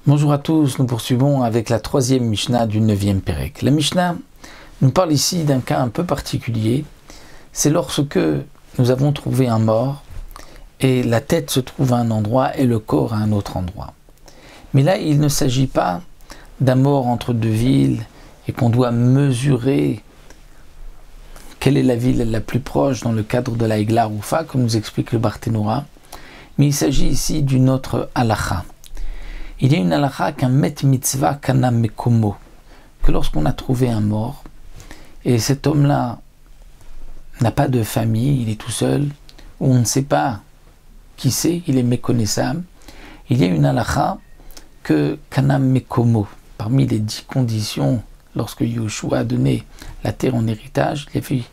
Bonjour à tous, nous poursuivons avec la troisième Mishnah du 9e Pérec. La Mishnah nous parle ici d'un cas un peu particulier. C'est lorsque nous avons trouvé un mort et la tête se trouve à un endroit et le corps à un autre endroit. Mais là, il ne s'agit pas d'un mort entre deux villes et qu'on doit mesurer quelle est la ville la plus proche dans le cadre de la Egla Rufa, comme nous explique le Barthénora. Mais il s'agit ici d'une autre halakha. Il y a une halakha qu'un met mitzvah kana mekomo, que lorsqu'on a trouvé un mort, et cet homme-là n'a pas de famille, il est tout seul, ou on ne sait pas qui c'est, il est méconnaissable, il y a une halakha que kana mekomo, parmi les 10 conditions, lorsque Yoshua a donné la terre en héritage, il y avait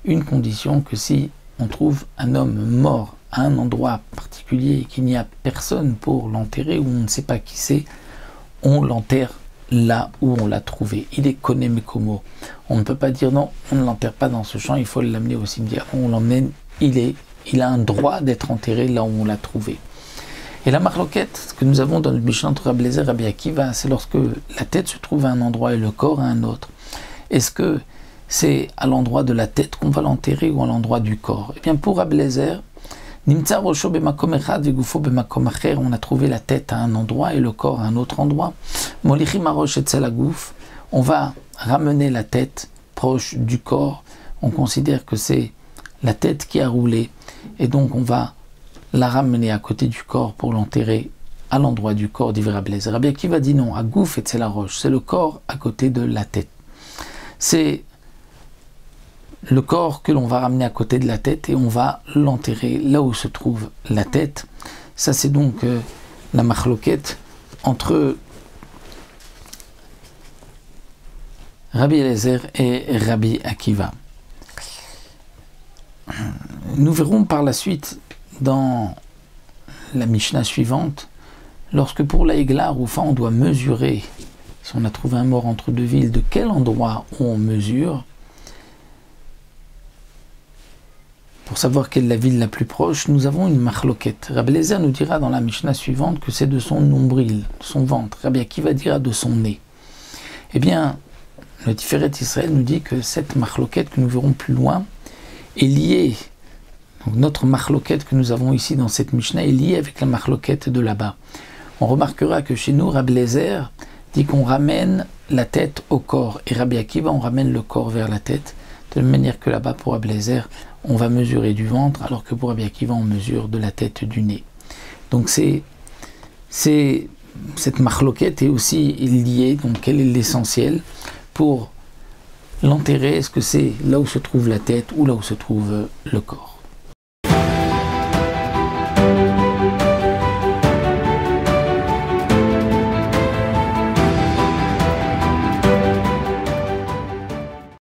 une condition que si on trouve un homme mort à un endroit particulier et qu'il n'y a personne pour l'enterrer ou on ne sait pas qui c'est, on l'enterre là où on l'a trouvé. Il est connu mekomo. On ne peut pas dire non, on ne l'enterre pas dans ce champ, il faut l'amener au cimetière. On l'emmène, il a un droit d'être enterré là où on l'a trouvé. Et la marloquette que nous avons dans le Mishnah entre Rabbi Eliezer et Rabbi Akiva, c'est lorsque la tête se trouve à un endroit et le corps à un autre. Est-ce que c'est à l'endroit de la tête qu'on va l'enterrer ou à l'endroit du corps? Eh bien pour Rabbi Eliezer, on a trouvé la tête à un endroit et le corps à un autre endroit. On va ramener la tête proche du corps. On considère que c'est la tête qui a roulé et donc on va la ramener à côté du corps pour l'enterrer à l'endroit du corps, dit Rabbi Eliezer. Rabbi Akiva dit non, à Gouf et la roche, c'est le corps à côté de la tête. C'est le corps que l'on va ramener à côté de la tête et on va l'enterrer là où se trouve la tête. Ça c'est donc la marloquette entre Rabbi Eliezer et Rabbi Akiva. Nous verrons par la suite dans la Mishnah suivante, lorsque pour la Egla Rufa on doit mesurer, si on a trouvé un mort entre deux villes, de quel endroit on mesure, pour savoir quelle est la ville la plus proche, nous avons une marloquette. Rabbi Eliezer nous dira dans la Mishnah suivante que c'est de son nombril, de son ventre. Rabbi Akiva dira de son nez. Eh bien, le Tiferet Israël nous dit que cette marloquette que nous verrons plus loin est liée. Donc notre marloquette que nous avons ici dans cette Mishnah est liée avec la marloquette de là-bas. On remarquera que chez nous, Rabbi Eliezer dit qu'on ramène la tête au corps. Et Rabbi Akiva, on ramène le corps vers la tête. De la même manière que là-bas, pour Rabbi Eliezer, on va mesurer du ventre, alors que pour Rabbi Akiva, on mesure de la tête du nez. Donc cette marloquette est aussi liée, donc quel est l'essentiel pour l'enterrer? Est-ce que c'est là où se trouve la tête ou là où se trouve le corps?